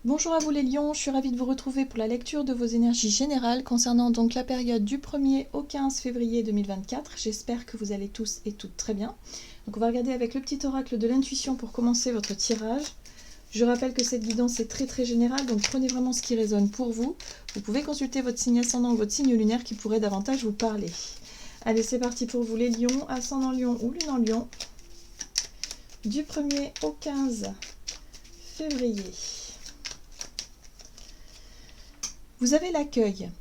Bonjour à vous les lions, je suis ravie de vous retrouver pour la lecture de vos énergies générales concernant donc la période du 1er au 15 février 2024. J'espère que vous allez tous et toutes très bien. Donc on va regarder avec le petit oracle de l'intuition pour commencer votre tirage. Je rappelle que cette guidance est très générale, donc prenez vraiment ce qui résonne pour vous. Vous pouvez consulter votre signe ascendant ou votre signe lunaire qui pourrait davantage vous parler. Allez, c'est parti pour vous les lions, ascendant lion ou lune en lion, du 1er au 15 février. Vous avez l'accueil.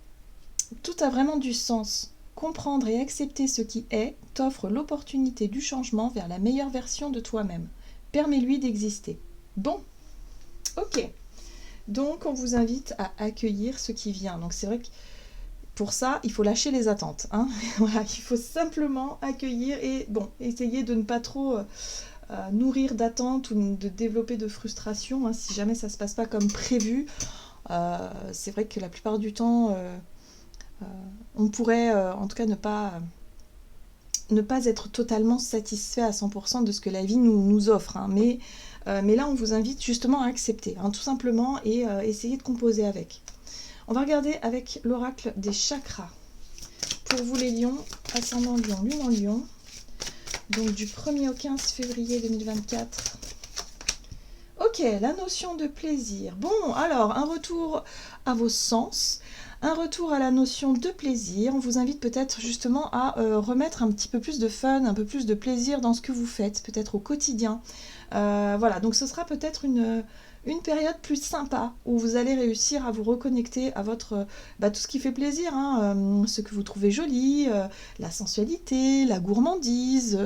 Tout a vraiment du sens. Comprendre et accepter ce qui est t'offre l'opportunité du changement vers la meilleure version de toi-même. Permets-lui d'exister. Bon, ok. Donc, on vous invite à accueillir ce qui vient. Donc, c'est vrai que pour ça, il faut lâcher les attentes. Hein. Voilà, il faut simplement accueillir et bon, essayer de ne pas trop nourrir d'attentes ou de développer de frustration. Hein, si jamais ça ne se passe pas comme prévu, c'est vrai que la plupart du temps, on pourrait en tout cas ne pas être totalement satisfait à 100% de ce que la vie nous offre. Hein. Mais là, on vous invite justement à accepter, hein, tout simplement, et essayer de composer avec. On va regarder avec l'oracle des chakras. Pour vous les lions, ascendant lion, lune en lion, donc du 1er au 15 février 2024. Ok, la notion de plaisir. Bon, alors, un retour à vos sens, un retour à la notion de plaisir. On vous invite peut-être justement à remettre un petit peu plus de fun, un peu plus de plaisir dans ce que vous faites, peut-être au quotidien. Voilà, donc ce sera peut-être une période plus sympa où vous allez réussir à vous reconnecter à votre tout ce qui fait plaisir, hein, ce que vous trouvez joli, la sensualité, la gourmandise,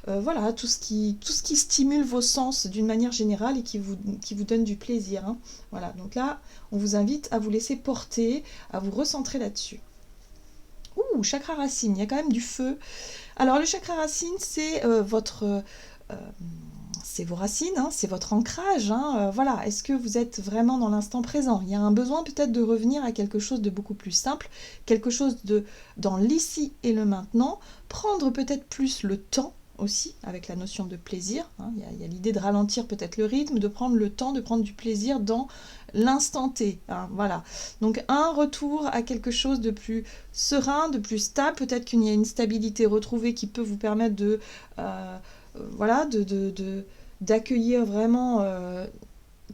voilà, tout ce qui stimule vos sens d'une manière générale et qui vous donne du plaisir. Hein. Voilà, donc là, on vous invite à vous laisser porter, à vous recentrer là-dessus. Ouh, chakra racine, il y a quand même du feu. Alors le chakra racine, c'est c'est vos racines, hein, c'est votre ancrage. Hein, voilà, est-ce que vous êtes vraiment dans l'instant présent? Il y a un besoin peut-être de revenir à quelque chose de beaucoup plus simple, quelque chose dans l'ici et le maintenant, prendre peut-être plus le temps aussi, avec la notion de plaisir. Hein, il y a l'idée de ralentir peut-être le rythme, de prendre le temps, de prendre du plaisir dans l'instant T. Hein, voilà. Donc un retour à quelque chose de plus serein, de plus stable. Peut-être qu'il y a une stabilité retrouvée qui peut vous permettre voilà, d'accueillir vraiment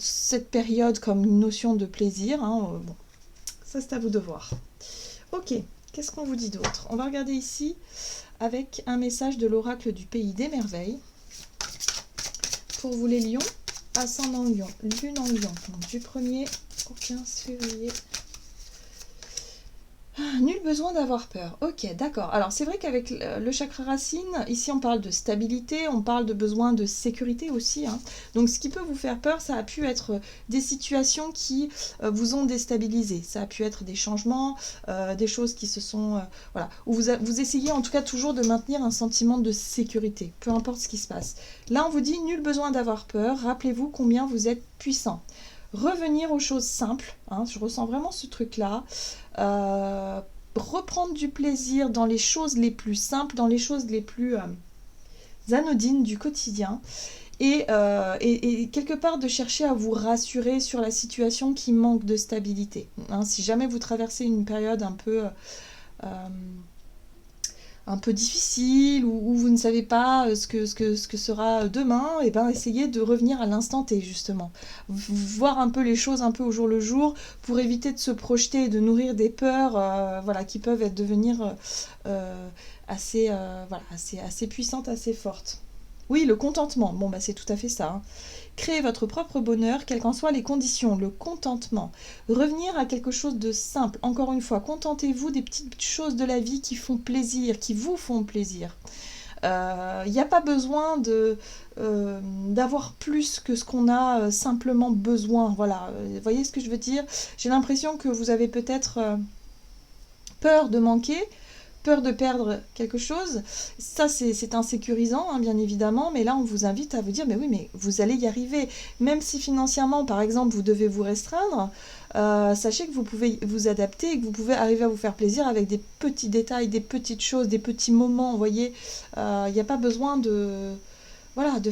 cette période comme une notion de plaisir. Hein, bon, ça c'est à vous de voir. Ok, qu'est-ce qu'on vous dit d'autre? On va regarder ici avec un message de l'oracle du pays des merveilles. Pour vous les lions, ascendant lion, lune en lion, donc du 1er au 15 février. Nul besoin d'avoir peur. Ok, d'accord. Alors c'est vrai qu'avec le chakra racine, ici on parle de stabilité, on parle de besoin de sécurité aussi. Hein. Donc ce qui peut vous faire peur, ça a pu être des situations qui vous ont déstabilisé. Ça a pu être des changements, des choses qui se sont... voilà, où vous essayez en tout cas toujours de maintenir un sentiment de sécurité, peu importe ce qui se passe. Là on vous dit nul besoin d'avoir peur, rappelez-vous combien vous êtes puissant. Revenir aux choses simples, hein, je ressens vraiment ce truc-là. Reprendre du plaisir dans les choses les plus simples, dans les choses les plus anodines du quotidien. Et quelque part de chercher à vous rassurer sur la situation qui manque de stabilité. Hein, si jamais vous traversez une période un peu difficile, où vous ne savez pas ce que sera demain, et ben essayez de revenir à l'instant T justement. Voir un peu les choses un peu au jour le jour pour éviter de se projeter et de nourrir des peurs voilà, qui peuvent devenir assez puissantes, assez fortes. Oui, le contentement, bon bah c'est tout à fait ça. Hein. Créez votre propre bonheur, quelles qu'en soient les conditions, le contentement. Revenir à quelque chose de simple. Encore une fois, contentez-vous des petites choses de la vie qui font plaisir, qui vous font plaisir. Il n'y a pas besoin d'avoir plus que ce qu'on a simplement besoin. Voilà, vous voyez ce que je veux dire? J'ai l'impression que vous avez peut-être peur de manquer, peur de perdre quelque chose, ça c'est insécurisant hein, bien évidemment, mais là on vous invite à vous dire mais oui mais vous allez y arriver, même si financièrement par exemple vous devez vous restreindre, sachez que vous pouvez vous adapter et que vous pouvez arriver à vous faire plaisir avec des petits détails, des petites choses, des petits moments, vous voyez, il n'y a pas besoin de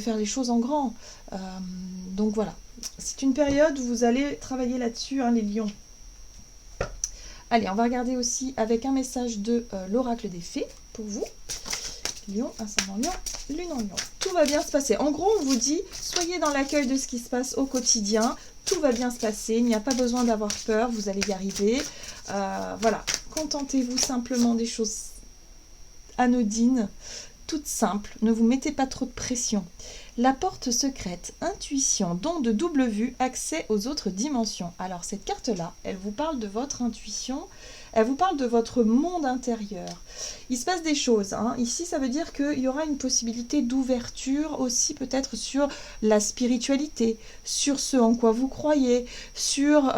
faire les choses en grand, donc voilà, c'est une période où vous allez travailler là-dessus, hein, les lions. Allez, on va regarder aussi avec un message de l'oracle des fées pour vous. Lion, ascendant Lion, lune en Lion. Tout va bien se passer. En gros, on vous dit, soyez dans l'accueil de ce qui se passe au quotidien. Tout va bien se passer. Il n'y a pas besoin d'avoir peur. Vous allez y arriver. Voilà. Contentez-vous simplement des choses anodines, toutes simples. Ne vous mettez pas trop de pression. La porte secrète, intuition, don de double vue, accès aux autres dimensions. Alors cette carte-là, elle vous parle de votre intuition, elle vous parle de votre monde intérieur. Il se passe des choses, hein. Ici, ça veut dire qu'il y aura une possibilité d'ouverture aussi peut-être sur la spiritualité, sur ce en quoi vous croyez, sur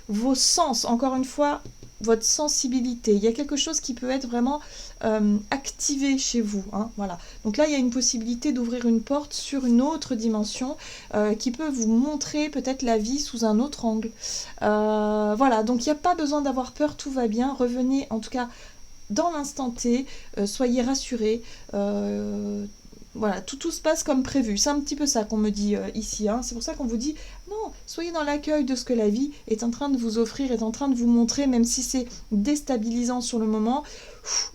vos sens, encore une fois, votre sensibilité. Il y a quelque chose qui peut être vraiment activé chez vous, hein, voilà. Donc là, il y a une possibilité d'ouvrir une porte sur une autre dimension qui peut vous montrer peut-être la vie sous un autre angle. Voilà, donc il n'y a pas besoin d'avoir peur, tout va bien. Revenez en tout cas dans l'instant T, soyez rassurés. Voilà, tout se passe comme prévu. C'est un petit peu ça qu'on me dit ici, hein. C'est pour ça qu'on vous dit, non, soyez dans l'accueil de ce que la vie est en train de vous offrir, est en train de vous montrer, même si c'est déstabilisant sur le moment.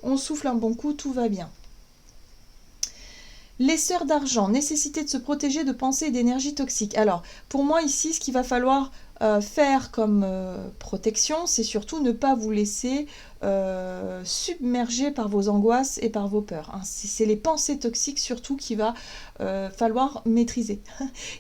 On souffle un bon coup, tout va bien. Les sœurs d'argent, nécessité de se protéger de pensées et d'énergie toxiques. Alors, pour moi ici, ce qu'il va falloir faire comme protection, c'est surtout ne pas vous laisser submerger par vos angoisses et par vos peurs, hein. C'est les pensées toxiques surtout qu'il va falloir maîtriser.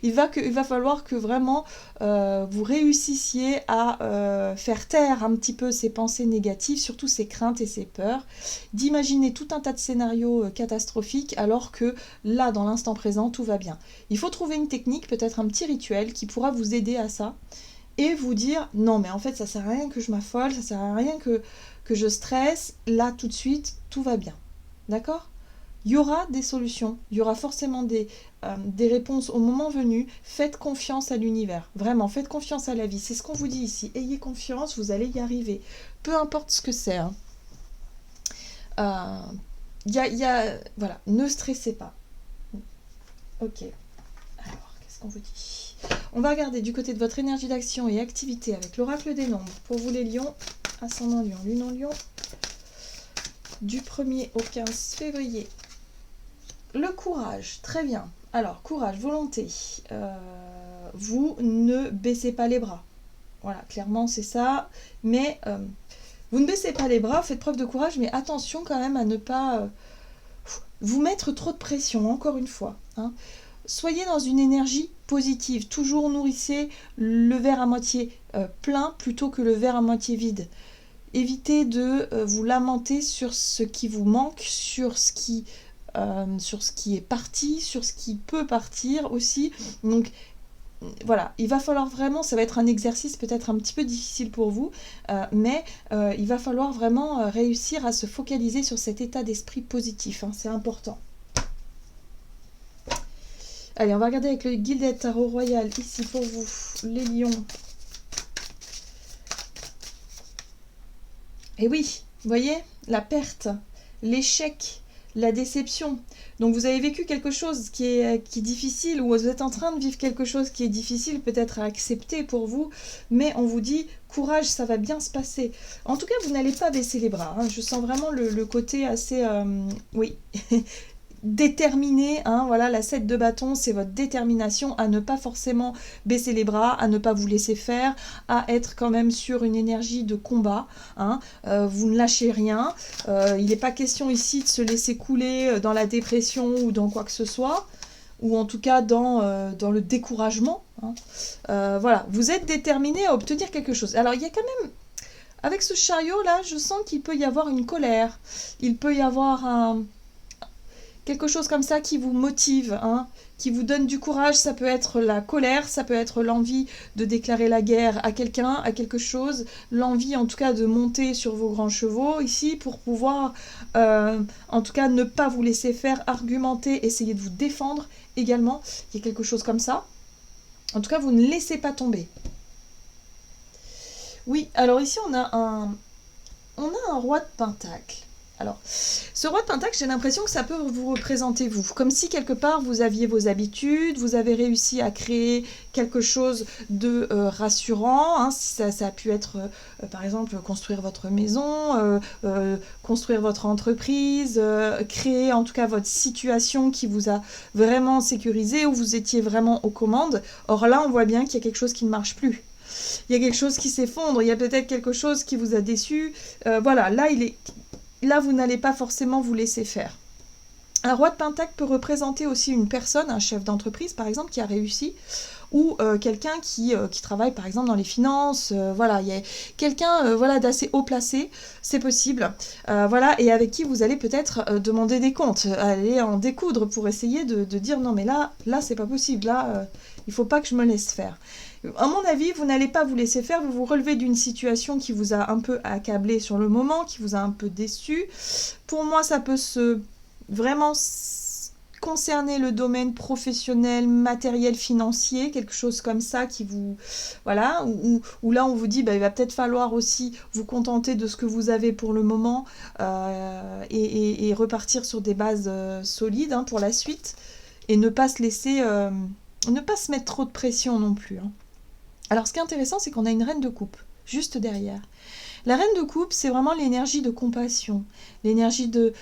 Il va falloir que vraiment vous réussissiez à faire taire un petit peu ces pensées négatives, surtout ces craintes et ces peurs, d'imaginer tout un tas de scénarios catastrophiques alors que là, dans l'instant présent, tout va bien. Il faut trouver une technique, peut-être un petit rituel qui pourra vous aider à ça et vous dire non mais en fait ça sert à rien que je m'affole, ça sert à rien que je stresse, là tout de suite tout va bien, d'accord? Il y aura des solutions, il y aura forcément des réponses au moment venu. Faites confiance à l'univers, vraiment faites confiance à la vie, c'est ce qu'on vous dit ici, ayez confiance, vous allez y arriver, peu importe ce que c'est, hein. Voilà, ne stressez pas. Ok, alors qu'est-ce qu'on vous dit? On va regarder du côté de votre énergie d'action et activité avec l'oracle des nombres. Pour vous les lions, ascendant lion, lune en lion, du 1er au 15 février. Le courage, très bien. Alors, courage, volonté. Vous ne baissez pas les bras. Voilà, clairement c'est ça. Mais vous ne baissez pas les bras, faites preuve de courage, mais attention quand même à ne pas vous mettre trop de pression, encore une fois, hein. Soyez dans une énergie positive, toujours nourrissez le verre à moitié plein plutôt que le verre à moitié vide. Évitez de vous lamenter sur ce qui vous manque, sur ce qui est parti, sur ce qui peut partir aussi. Donc voilà, il va falloir vraiment, ça va être un exercice peut-être un petit peu difficile pour vous, mais il va falloir vraiment réussir à se focaliser sur cet état d'esprit positif, hein, c'est important. Allez, on va regarder avec le Gilded Tarot Royal, ici pour vous, les lions. Et oui, vous voyez, la perte, l'échec, la déception. Donc vous avez vécu quelque chose qui est difficile, ou vous êtes en train de vivre quelque chose qui est difficile peut-être à accepter pour vous, mais on vous dit, courage, ça va bien se passer. En tout cas, vous n'allez pas baisser les bras, hein. Je sens vraiment le côté assez... oui... déterminé, hein, voilà, la 7 de bâton, c'est votre détermination à ne pas forcément baisser les bras, à ne pas vous laisser faire, à être quand même sur une énergie de combat, hein, vous ne lâchez rien, il n'est pas question ici de se laisser couler dans la dépression ou dans quoi que ce soit, ou en tout cas dans le découragement, hein. Voilà, vous êtes déterminé à obtenir quelque chose. Alors il y a quand même, avec ce chariot là, je sens qu'il peut y avoir une colère, il peut y avoir quelque chose comme ça qui vous motive, hein, qui vous donne du courage. Ça peut être la colère, ça peut être l'envie de déclarer la guerre à quelqu'un, à quelque chose, l'envie en tout cas de monter sur vos grands chevaux ici pour pouvoir en tout cas ne pas vous laisser faire, argumenter, essayer de vous défendre également. Il y a quelque chose comme ça. En tout cas, vous ne laissez pas tomber. Oui, alors ici on a un roi de pentacle. Alors, ce roi de Pentacle, j'ai l'impression que ça peut vous représenter vous. Comme si quelque part vous aviez vos habitudes, vous avez réussi à créer quelque chose de rassurant. Hein. Ça a pu être, par exemple, construire votre maison, construire votre entreprise, créer en tout cas votre situation qui vous a vraiment sécurisé, où vous étiez vraiment aux commandes. Or là, on voit bien qu'il y a quelque chose qui ne marche plus. Il y a quelque chose qui s'effondre, il y a peut-être quelque chose qui vous a déçu. Voilà, là, vous n'allez pas forcément vous laisser faire. Un roi de Pentacle peut représenter aussi une personne, un chef d'entreprise par exemple, qui a réussi, ou quelqu'un qui travaille par exemple dans les finances, voilà, il y a quelqu'un voilà, d'assez haut placé, c'est possible, voilà, et avec qui vous allez peut-être demander des comptes, aller en découdre pour essayer de dire non mais là c'est pas possible, là il faut pas que je me laisse faire. À mon avis, vous n'allez pas vous laisser faire, vous vous relevez d'une situation qui vous a un peu accablé sur le moment, qui vous a un peu déçu. Pour moi, ça peut vraiment concerner le domaine professionnel, matériel, financier, quelque chose comme ça qui vous... Voilà, où là on vous dit, il va peut-être falloir aussi vous contenter de ce que vous avez pour le moment et repartir sur des bases solides pour la suite et ne pas se laisser... ne pas se mettre trop de pression non plus. Alors, ce qui est intéressant, c'est qu'on a une reine de coupe, juste derrière. La reine de coupe, c'est vraiment l'énergie de compassion, l'énergie de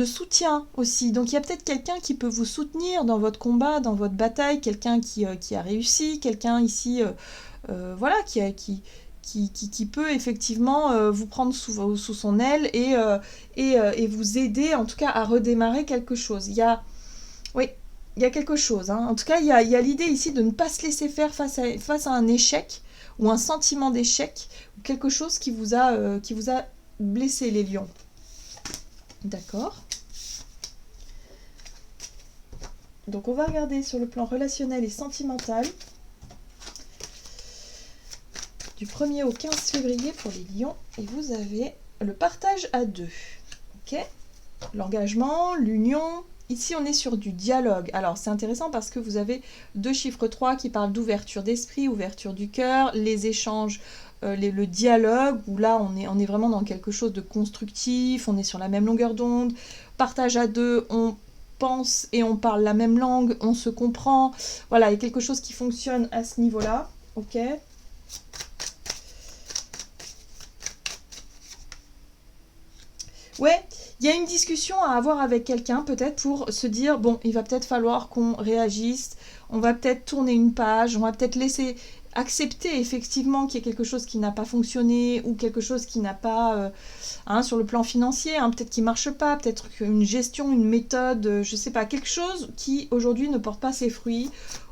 soutien aussi. Donc, il y a peut-être quelqu'un qui peut vous soutenir dans votre combat, dans votre bataille, quelqu'un qui a réussi, quelqu'un ici, voilà, qui peut effectivement vous prendre sous son aile et vous aider, en tout cas, à redémarrer quelque chose. Oui, il y a quelque chose. En tout cas, il y a l'idée ici de ne pas se laisser faire face à un échec ou un sentiment d'échec ou quelque chose qui vous a blessé, les lions. D'accord. Donc, on va regarder sur le plan relationnel et sentimental du 1er au 15 février pour les lions. Et vous avez le partage à deux. Ok. L'engagement, l'union... Ici, on est sur du dialogue. Alors, c'est intéressant parce que vous avez 2 chiffres 3 qui parlent d'ouverture d'esprit, ouverture du cœur, les échanges, le dialogue, où là, on est vraiment dans quelque chose de constructif, on est sur la même longueur d'onde. Partage à deux, on pense et on parle la même langue, on se comprend. Voilà, il y a quelque chose qui fonctionne à ce niveau-là. Ok. Ouais, il y a une discussion à avoir avec quelqu'un peut-être pour se dire, bon, il va peut-être falloir qu'on réagisse, on va peut-être tourner une page, on va peut-être laisser accepter effectivement qu'il y ait quelque chose qui n'a pas fonctionné ou quelque chose qui n'a pas, sur le plan financier, peut-être qui ne marche pas, peut-être une gestion, une méthode, je ne sais pas, quelque chose qui aujourd'hui ne porte pas ses fruits,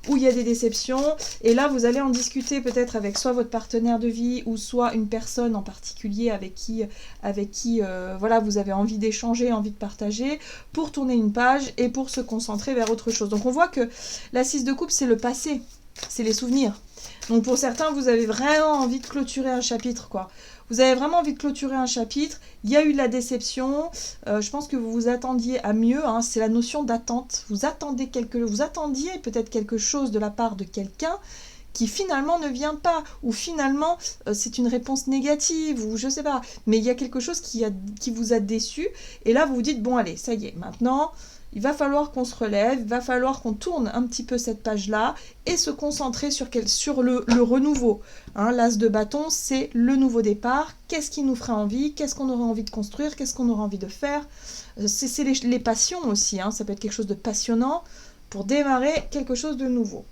où il y a des déceptions, et là vous allez en discuter peut-être avec soit votre partenaire de vie ou soit une personne en particulier avec qui voilà, vous avez envie d'échanger, envie de partager, pour tourner une page et pour se concentrer vers autre chose. Donc on voit que la 6 de coupe, c'est le passé, c'est les souvenirs. Donc pour certains, vous avez vraiment envie de clôturer un chapitre, quoi. Vous avez vraiment envie de clôturer un chapitre, il y a eu de la déception, je pense que vous vous attendiez à mieux, c'est la notion d'attente. Vous attendiez peut-être quelque chose de la part de quelqu'un qui finalement ne vient pas, ou finalement c'est une réponse négative, ou je sais pas, mais il y a quelque chose qui vous a déçu, et là vous vous dites, bon allez, ça y est, maintenant... Il va falloir qu'on se relève, il va falloir qu'on tourne un petit peu cette page-là et se concentrer sur le renouveau. L'as de bâton, c'est le nouveau départ. Qu'est-ce qui nous ferait envie? Qu'est-ce qu'on aurait envie de construire? Qu'est-ce qu'on aurait envie de faire? C'est les passions aussi. Ça peut être quelque chose de passionnant pour démarrer quelque chose de nouveau.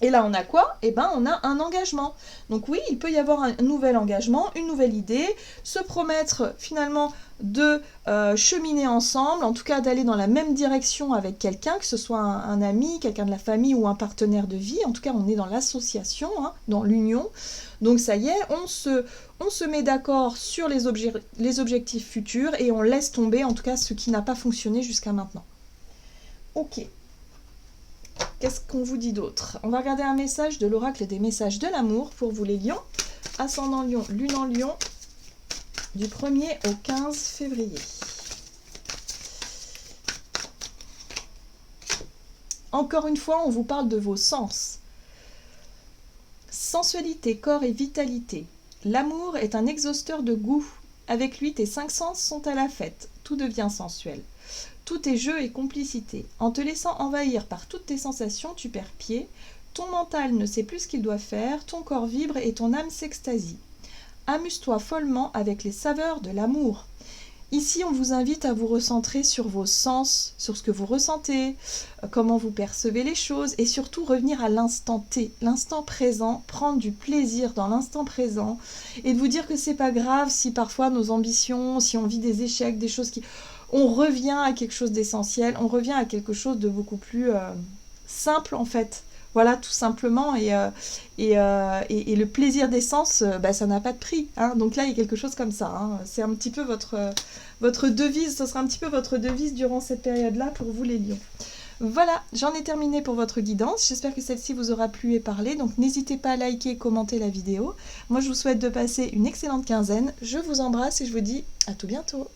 Et là, on a quoi? On a un engagement. Donc oui, il peut y avoir un nouvel engagement, une nouvelle idée, se promettre finalement de cheminer ensemble, en tout cas d'aller dans la même direction avec quelqu'un, que ce soit un ami, quelqu'un de la famille ou un partenaire de vie. En tout cas, on est dans l'association, dans l'union. Donc ça y est, on se met d'accord sur les objectifs futurs et on laisse tomber en tout cas ce qui n'a pas fonctionné jusqu'à maintenant. Ok. Qu'est-ce qu'on vous dit d'autre? On va regarder un message de l'oracle des messages de l'amour pour vous les lions. Ascendant lion, lune en lion, du 1er au 15 février. Encore une fois, on vous parle de vos sens. Sensualité, corps et vitalité. L'amour est un exhausteur de goût Avec lui, tes 5 sens sont à la fête. Tout devient sensuel. Tout est jeu et complicité. En te laissant envahir par toutes tes sensations, tu perds pied. Ton mental ne sait plus ce qu'il doit faire, ton corps vibre et ton âme s'extasie. Amuse-toi follement avec les saveurs de l'amour. Ici, on vous invite à vous recentrer sur vos sens, sur ce que vous ressentez, comment vous percevez les choses et surtout revenir à l'instant T, l'instant présent, prendre du plaisir dans l'instant présent et de vous dire que c'est pas grave si parfois nos ambitions, si on vit des échecs, des choses qui... On revient à quelque chose d'essentiel, on revient à quelque chose de beaucoup plus simple en fait. Voilà, tout simplement, et le plaisir d'essence, ça n'a pas de prix. Hein. Donc là, il y a quelque chose comme ça. Hein. C'est un petit peu votre devise, ce sera un petit peu votre devise durant cette période-là pour vous les lions. Voilà, j'en ai terminé pour votre guidance. J'espère que celle-ci vous aura plu et parlé. Donc n'hésitez pas à liker et commenter la vidéo. Moi, je vous souhaite de passer une excellente quinzaine. Je vous embrasse et je vous dis à tout bientôt.